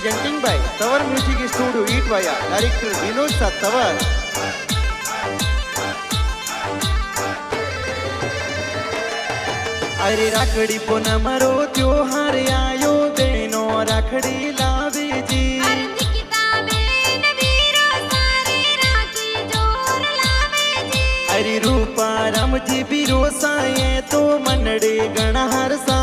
presenting by Tawar Music Studio Itwaya, director Vinod Tawar. अरे राखड़ी पूनम रो त्योहार आयो बेनो राखड़ी लावे जी। अरे रूपा राम जी बिरो साये तो मनड़े गण हर सा